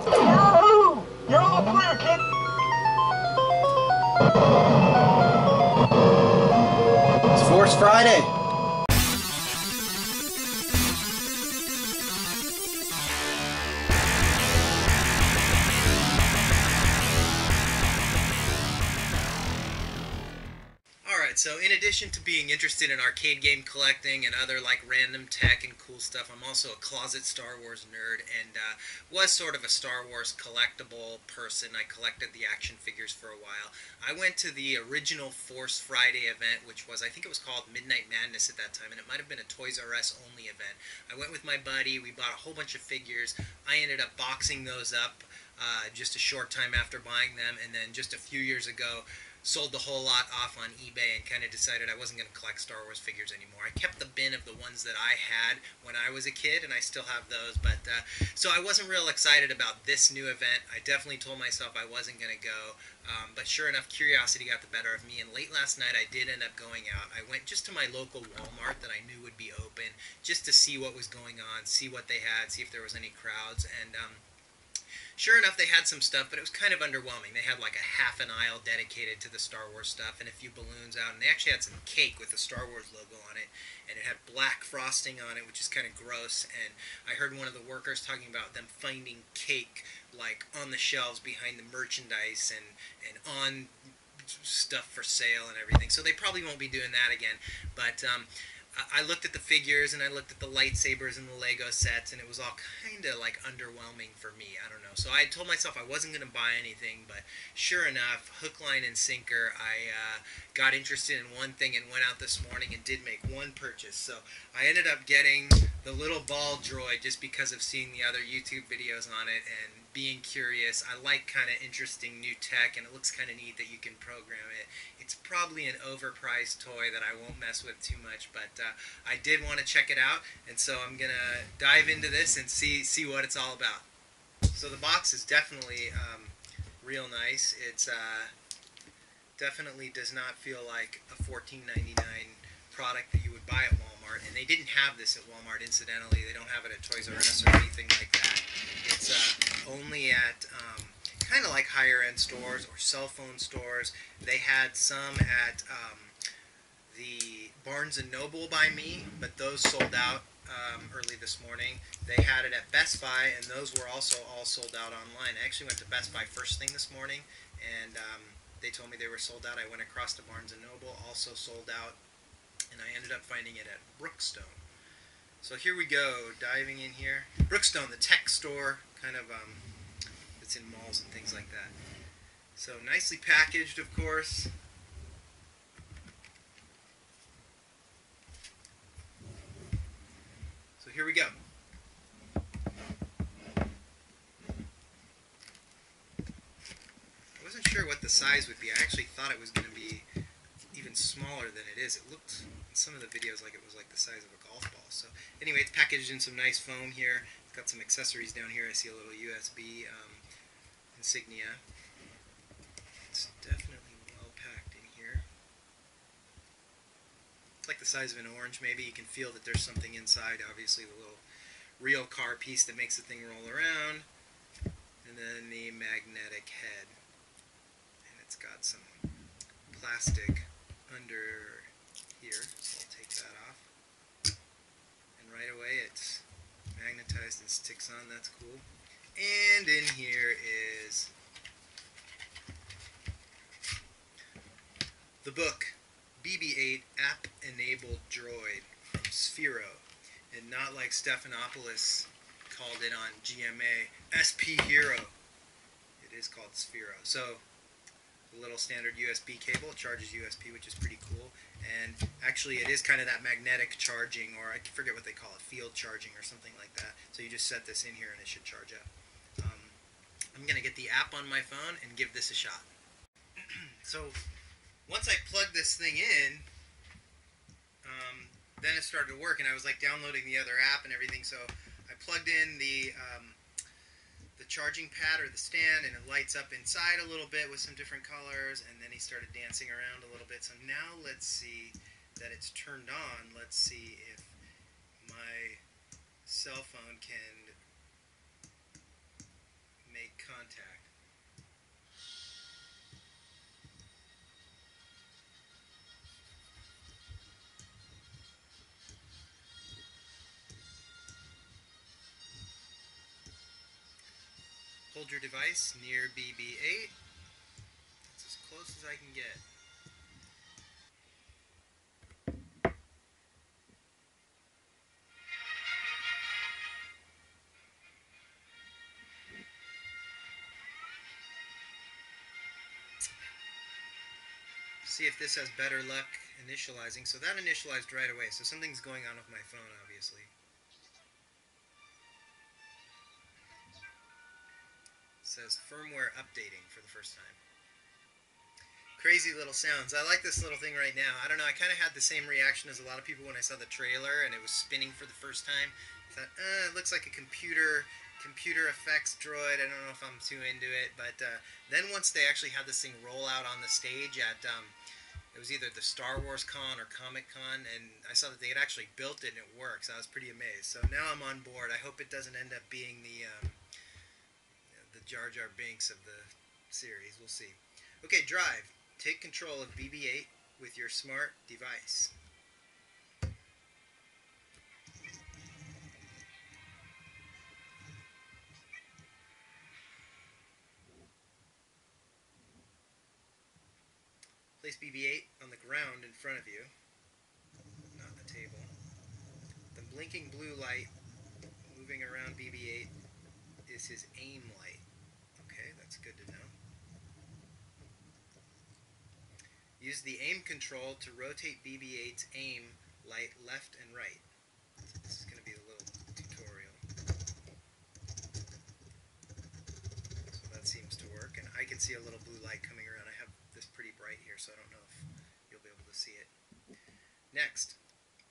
Yahoo! You're all clear, kid. It's Force Friday. Alright, so in addition to being interested in arcade game collecting and other like random tech and cool stuff, I'm also a closet Star Wars nerd and was sort of a Star Wars collectible person. I collected the action figures for a while. I went to the original Force Friday event, which was, I think it was called Midnight Madness at that time, and it might have been a Toys R Us only event. I went with my buddy, we bought a whole bunch of figures. I ended up boxing those up just a short time after buying them, and then just a few years ago sold the whole lot off on eBay and kind of decided I wasn't going to collect Star Wars figures anymore. I kept the bin of the ones that I had when I was a kid, and I still have those. But so I wasn't real excited about this new event. I definitely told myself I wasn't going to go. But sure enough, curiosity got the better of me, and late last night I did end up going out. I went just to my local Walmart that I knew would be open just to see what was going on, see what they had, see if there was any crowds, and sure enough, they had some stuff, but it was kind of underwhelming. They had like a half an aisle dedicated to the Star Wars stuff and a few balloons out, and they actually had some cake with the Star Wars logo on it, and it had black frosting on it, which is kind of gross, and I heard one of the workers talking about them finding cake like on the shelves behind the merchandise and on stuff for sale and everything, so they probably won't be doing that again, but I looked at the figures and I looked at the lightsabers and the Lego sets, and it was all kind of like underwhelming for me. I don't know. So I told myself I wasn't going to buy anything, but sure enough, hook, line, and sinker, I got interested in one thing and went out this morning and did make one purchase. So I ended up getting the little ball droid just because of seeing the other YouTube videos on it and being curious. I like kind of interesting new tech, and it looks kind of neat that you can program it. It's probably an overpriced toy that I won't mess with too much, but I did want to check it out, and so I'm going to dive into this and see what it's all about. So the box is definitely real nice. It's definitely does not feel like a $14.99 product that you would buy at Walmart, and they didn't have this at Walmart, incidentally. They don't have it at Toys R Us or anything like that. It's only at kind of like higher-end stores or cell phone stores. They had some at the Barnes & Noble by me, but those sold out early this morning. They had it at Best Buy, and those were also all sold out online. I actually went to Best Buy first thing this morning, and they told me they were sold out. I went across to Barnes & Noble, also sold out, and I ended up finding it at Brookstone. So here we go, diving in here. Brookstone, the tech store, kind of it's in malls and things like that. So nicely packaged, of course. So here we go. I wasn't sure what the size would be. I actually thought it was going to be even smaller than it is. It looked in some of the videos like it was like the size of a golf ball. So anyway, it's packaged in some nice foam here. It's got some accessories down here. I see a little USB insignia. It's definitely well packed in here. It's like the size of an orange maybe. You can feel that there's something inside. Obviously the little real car piece that makes the thing roll around. And then the magnetic head. And it's got some plastic under here, so I'll take that off. And right away it's magnetized and sticks on. That's cool. And in here is the book, BB-8 App Enabled Droid from Sphero, and not like Stephanopoulos called it on GMA, SP Hero. It is called Sphero. So a little standard USB cable. It charges USB, which is pretty cool. And actually it is kind of that magnetic charging, or I forget what they call it, field charging or something like that. So you just set this in here and it should charge up. I'm going to get the app on my phone and give this a shot. So once I plugged this thing in, then it started to work, and I was like downloading the other app and everything. So I plugged in the charging pad or the stand, and it lights up inside a little bit with some different colors, and then he started dancing around a little bit. So now let's see that it's turned on. Let's see if my cell phone can contact. Hold your device near BB-8. That's as close as I can get. See if this has better luck initializing. So that initialized right away. So something's going on with my phone, obviously. It says firmware updating for the first time. Crazy little sounds. I like this little thing right now. I don't know, I kind of had the same reaction as a lot of people when I saw the trailer and it was spinning for the first time. I thought, it looks like a computer effects droid. I don't know if I'm too into it, but then once they actually had this thing roll out on the stage at, it was either the Star Wars Con or Comic Con, and I saw that they had actually built it and it works. I was pretty amazed. So now I'm on board. I hope it doesn't end up being the Jar Jar Binks of the series. We'll see. Okay, drive. Take control of BB-8 with your smart device. Place BB-8 on the ground in front of you, not the table. The blinking blue light moving around BB-8 is his aim light. Okay, that's good to know. Use the aim control to rotate BB-8's aim light left and right. This is going to be a little tutorial. So that seems to work, and I can see a little blue light coming around. I have this pretty bright here, so I don't know if you'll be able to see it. Next,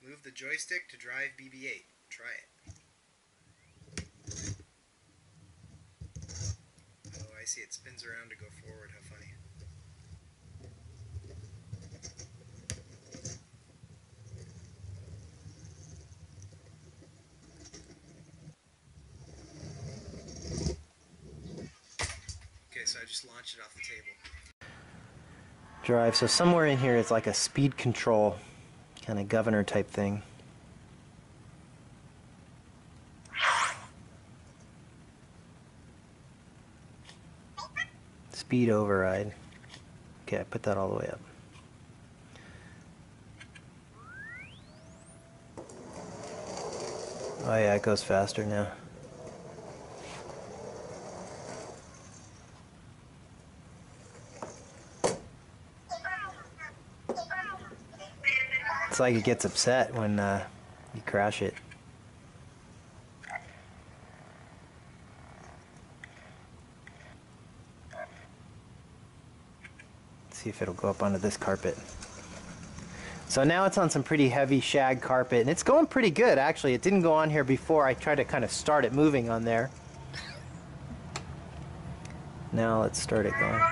move the joystick to drive BB-8. Try it. Oh, I see, it spins around to go forward. How funny. Okay, so I just launched it off the table. Drive, so somewhere in here is like a speed control kind of governor type thing. Speed override. Okay, I put that all the way up. Oh yeah, it goes faster now. It's like it gets upset when you crash it. Let's see if it'll go up onto this carpet. So now it's on some pretty heavy shag carpet, and it's going pretty good actually. It didn't go on here before. I tried to kind of start it moving on there. Now let's start it going.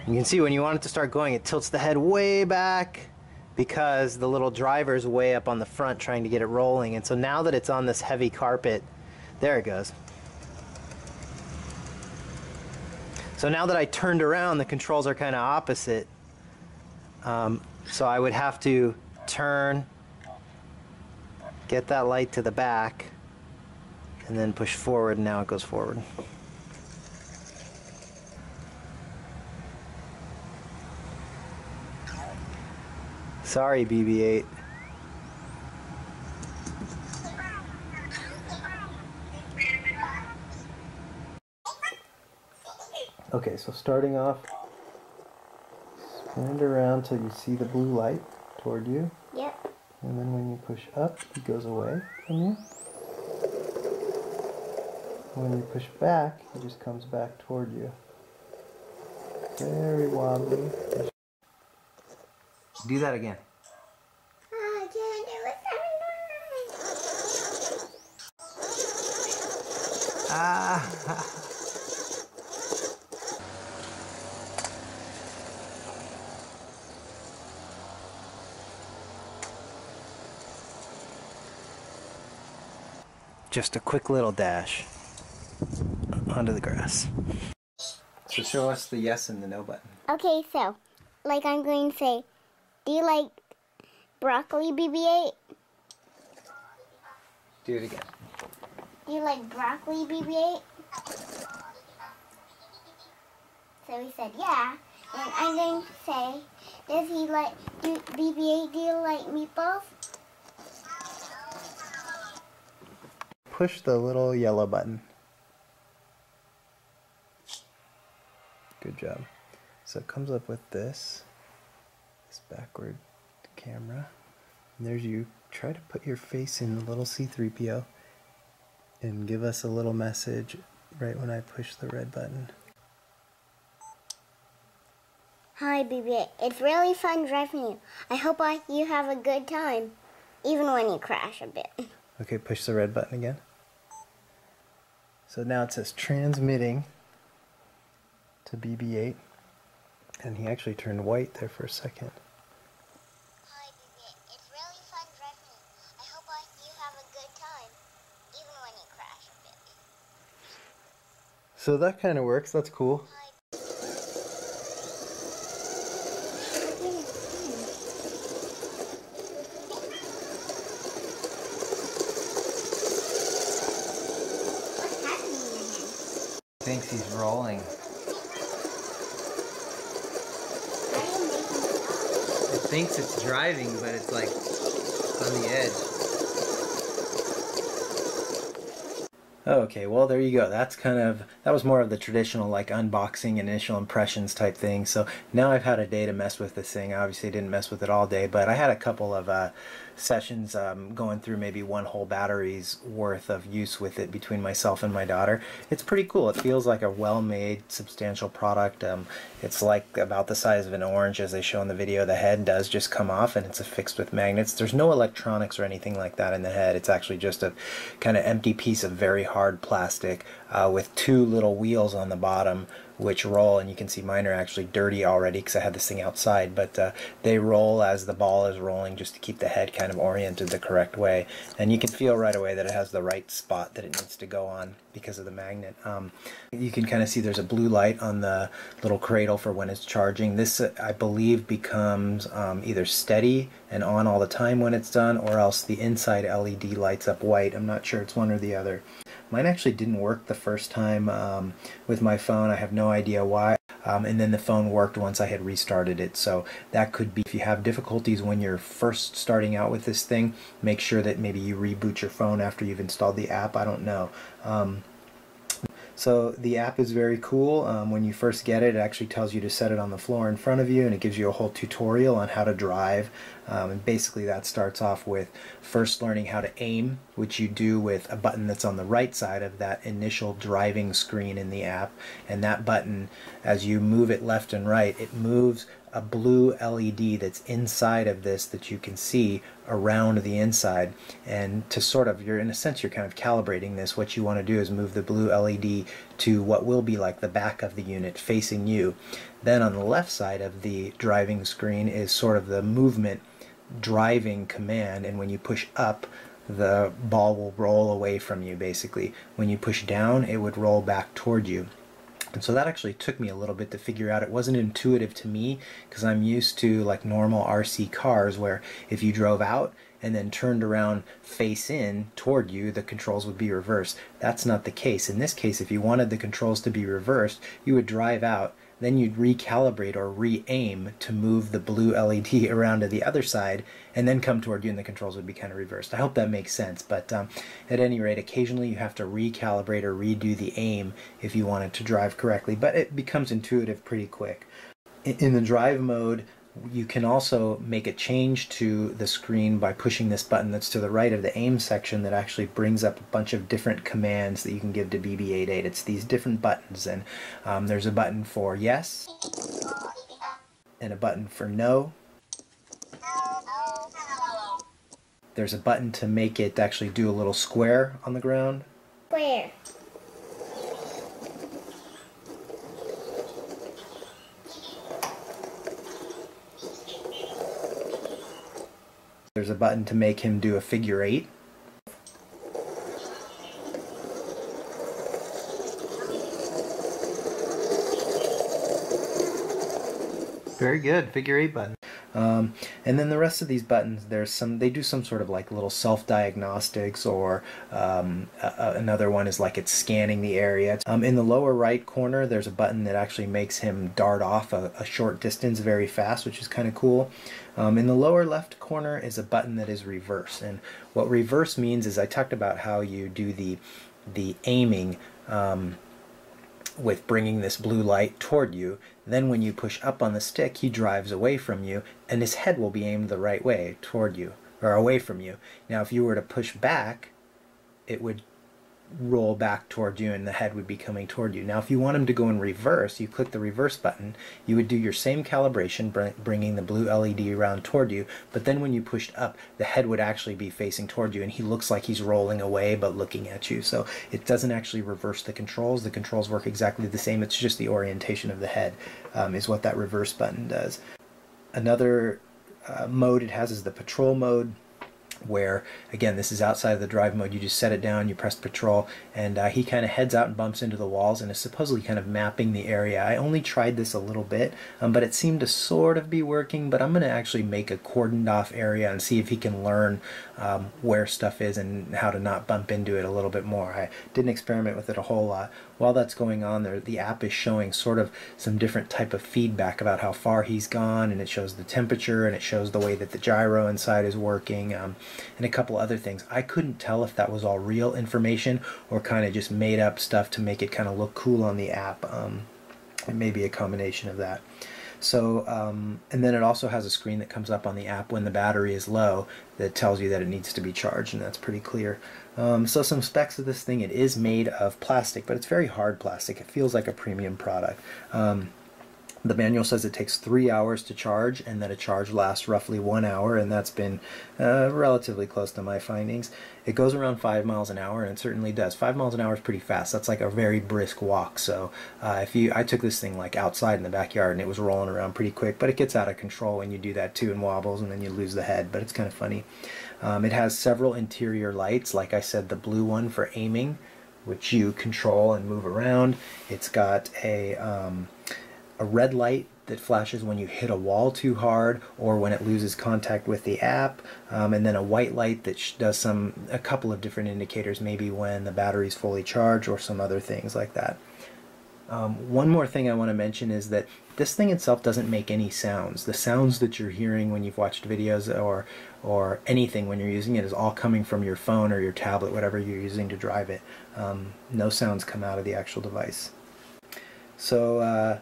You can see when you want it to start going, it tilts the head way back because the little driver's way up on the front trying to get it rolling. And so now that it's on this heavy carpet, there it goes. So now that I turned around, the controls are kind of opposite. So I would have to turn, get that light to the back, and then push forward, and now it goes forward. Sorry, BB-8. Okay, so starting off, spin it around till you see the blue light toward you. Yep. And then when you push up, it goes away from you. When you push back, it just comes back toward you. Very wobbly. Do that again. I can't do it. Ah! Just a quick little dash onto the grass. So show us the yes and the no button. Okay, so, like I'm going to say, do you like broccoli, BB-8? Do it again. Do you like broccoli, BB-8? So he said, yeah. And I'm going to say, does he like, BB-8, do you like meatballs? Push the little yellow button. Good job. So it comes up with this backward camera. And there's you. Try to put your face in the little C-3PO and give us a little message right when I push the red button. Hi, BB-8. It's really fun driving you. I hope you have a good time, even when you crash a bit. Okay, push the red button again. So now it says transmitting to BB-8, and he actually turned white there for a second. Hi, BB-8. It's really fun driving you. I hope you have a good time, even when you crash a bit. So that kind of works. That's cool. Thinks he's rolling. It thinks it's driving, but it's like on the edge. Okay, well there you go. That was more of the traditional like unboxing, initial impressions type thing. So now I've had a day to mess with this thing. I obviously didn't mess with it all day, but I had a couple of sessions going through maybe one whole battery's worth of use with it between myself and my daughter. It's pretty cool. It feels like a well-made, substantial product. It's like about the size of an orange, as they show in the video. The head does just come off, and it's affixed with magnets. There's no electronics or anything like that in the head. It's actually just a kind of empty piece of very hard plastic with two little wheels on the bottom which roll, and you can see mine are actually dirty already because I had this thing outside, but they roll as the ball is rolling just to keep the head kind of oriented the correct way, and you can feel right away that it has the right spot that it needs to go on because of the magnet. You can kind of see there's a blue light on the little cradle for when it's charging. This I believe becomes either steady and on all the time when it's done, or else the inside LED lights up white. I'm not sure, it's one or the other. Mine actually didn't work the first time with my phone. I have no idea why. And then the phone worked once I had restarted it. So that could be, if you have difficulties when you're first starting out with this thing, make sure that maybe you reboot your phone after you've installed the app. I don't know. So the app is very cool. When you first get it, it actually tells you to set it on the floor in front of you, and it gives you a whole tutorial on how to drive. And basically that starts off with first learning how to aim, which you do with a button that's on the right side of that initial driving screen in the app. And that button, as you move it left and right, it moves a blue LED that's inside of this that you can see around the inside. And to sort of, in a sense, you're kind of calibrating this. What you want to do is move the blue LED to what will be like the back of the unit facing you. Then on the left side of the driving screen is sort of the movement driving command, and when you push up, the ball will roll away from you basically. When you push down, it would roll back toward you. And so that actually took me a little bit to figure out. It wasn't intuitive to me because I'm used to like normal RC cars where if you drove out and then turned around face in toward you, the controls would be reversed. That's not the case. In this case, if you wanted the controls to be reversed, you would drive out, then you'd recalibrate or re-aim to move the blue LED around to the other side and then come toward you, and the controls would be kind of reversed. I hope that makes sense, but at any rate, occasionally you have to recalibrate or redo the aim if you want it to drive correctly, but it becomes intuitive pretty quick. In the drive mode, you can also make a change to the screen by pushing this button that's to the right of the aim section that actually brings up a bunch of different commands that you can give to BB-8. It's these different buttons, and there's a button for yes and a button for no. There's a button to make it actually do a little square on the ground. Where? There's a button to make him do a figure 8. Very good, figure 8 button. And then the rest of these buttons, they do some sort of like little self-diagnostics, or another one is like it's scanning the area. In the lower right corner, there's a button that actually makes him dart off a short distance very fast, which is kind of cool. In the lower left corner is a button that is reverse, and what reverse means is I talked about how you do the aiming with bringing this blue light toward you. Then when you push up on the stick, he drives away from you, and his head will be aimed the right way toward you, or away from you. Now if you were to push back, it would roll back toward you and the head would be coming toward you. Now if you want him to go in reverse, you click the reverse button. You would do your same calibration, bringing the blue LED around toward you, but then when you pushed up, the head would actually be facing toward you, and he looks like he's rolling away but looking at you. So it doesn't actually reverse the controls. The controls work exactly the same. It's just the orientation of the head is what that reverse button does. Another mode it has is the patrol mode, where again, this is outside of the drive mode. You just set it down, you press patrol, and he kind of heads out and bumps into the walls and is supposedly kind of mapping the area. I only tried this a little bit, but it seemed to sort of be working. But I'm going to actually make a cordoned off area and see if he can learn where stuff is and how to not bump into it a little bit more. I didn't experiment with it a whole lot. While that's going on there, the app is showing sort of some different type of feedback about how far he's gone, and it shows the temperature, and it shows the way that the gyro inside is working, and a couple other things. I couldn't tell if that was all real information or kind of just made up stuff to make it kind of look cool on the app. It may be a combination of that. So, and then it also has a screen that comes up on the app when the battery is low that tells you that it needs to be charged, and that's pretty clear. So some specs of this thing: it is made of plastic, but it's very hard plastic. It feels like a premium product. The manual says it takes 3 hours to charge, and that a charge lasts roughly 1 hour, and that's been relatively close to my findings. It goes around 5 miles an hour, and it certainly does. 5 miles an hour is pretty fast. That's like a very brisk walk. So I took this thing like outside in the backyard, and it was rolling around pretty quick, but it gets out of control when you do that too, and wobbles, and then you lose the head, but it's kind of funny. It has several interior lights. Like I said, the blue one for aiming, which you control and move around. It's got a red light that flashes when you hit a wall too hard or when it loses contact with the app, and then a white light that does a couple of different indicators, maybe when the battery's fully charged or some other things like that. One more thing I want to mention is that this thing itself doesn't make any sounds. The sounds that you're hearing when you've watched videos or anything when you're using it is all coming from your phone or your tablet, whatever you're using to drive it. No sounds come out of the actual device. So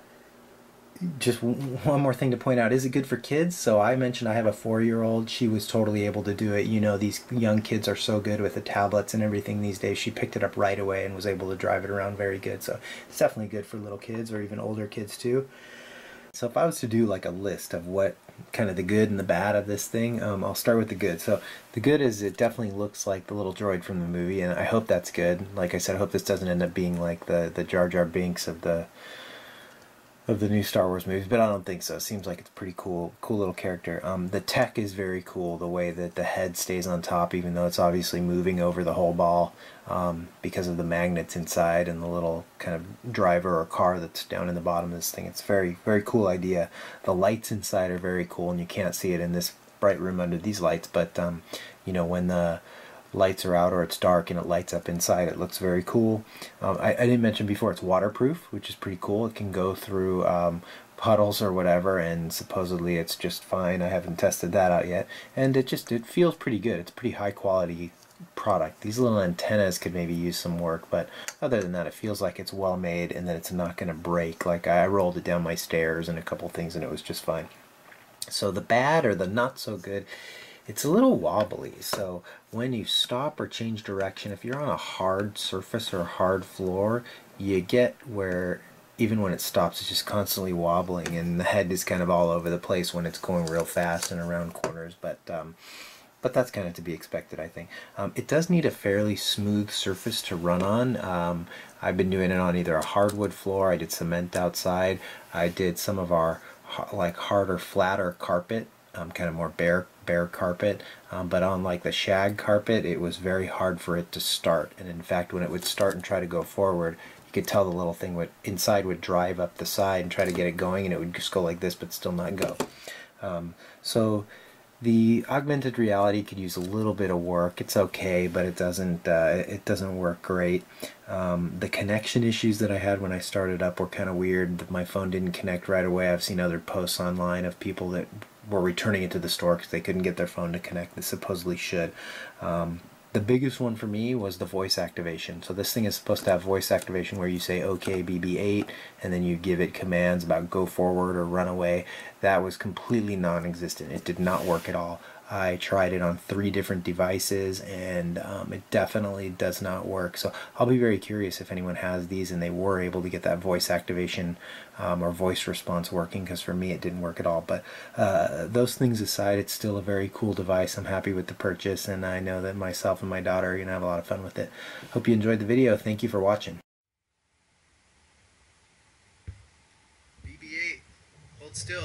just one more thing to point out: is it good for kids? So I mentioned I have a 4-year-old. She was totally able to do it. You know, these young kids are so good with the tablets and everything these days. She picked it up right away and was able to drive it around very good. So it's definitely good for little kids or even older kids too. So if I was to do like a list of what kind of the good and the bad of this thing, I'll start with the good. So the good is it definitely looks like the little droid from the movie, and I hope that's good. Like I said, I hope this doesn't end up being like the Jar Jar Binks of the new Star Wars movies, but I don't think so. It seems like it's a pretty cool little character. The tech is very cool, the way that the head stays on top, even though it's obviously moving over the whole ball because of the magnets inside and the little kind of driver or car that's down in the bottom of this thing. It's a very, very cool idea. The lights inside are very cool, and you can't see it in this bright room under these lights, but you know, when the lights are out or it's dark and it lights up inside, it looks very cool. I didn't mention before, it's waterproof, which is pretty cool. It can go through puddles or whatever, and supposedly it's just fine. I haven't tested that out yet, and it feels pretty good. It's a pretty high quality product. These little antennas could maybe use some work, but other than that, it feels like it's well made and that it's not going to break. Like I rolled it down my stairs and a couple things and it was just fine. So the bad, or the not so good, it's a little wobbly. So when you stop or change direction, if you're on a hard surface or a hard floor, you get where even when it stops, it's just constantly wobbling, and the head is kind of all over the place when it's going real fast and around corners. But that's kind of to be expected, I think. It does need a fairly smooth surface to run on. I've been doing it on either a hardwood floor. I did cement outside. I did some of our like harder, flatter carpet, kind of more bare carpet, but on like the shag carpet, it was very hard for it to start. And in fact, when it would start and try to go forward, you could tell the little thing would drive up the side and try to get it going, and it would just go like this but still not go. So the augmented reality could use a little bit of work. It's okay, but it doesn't work great. The connection issues that I had when I started up were kind of weird. My phone didn't connect right away. I've seen other posts online of people that were returning it to the store because they couldn't get their phone to connect. They supposedly should. The biggest one for me was the voice activation. So this thing is supposed to have voice activation where you say, okay, BB-8, and then you give it commands about go forward or run away. That was completely non-existent. It did not work at all. I tried it on 3 different devices, and it definitely does not work. So I'll be very curious if anyone has these and they were able to get that voice activation or voice response working, because for me it didn't work at all. But those things aside, it's still a very cool device. I'm happy with the purchase, and I know that myself and my daughter are going to have a lot of fun with it. Hope you enjoyed the video. Thank you for watching. BB-8, hold still.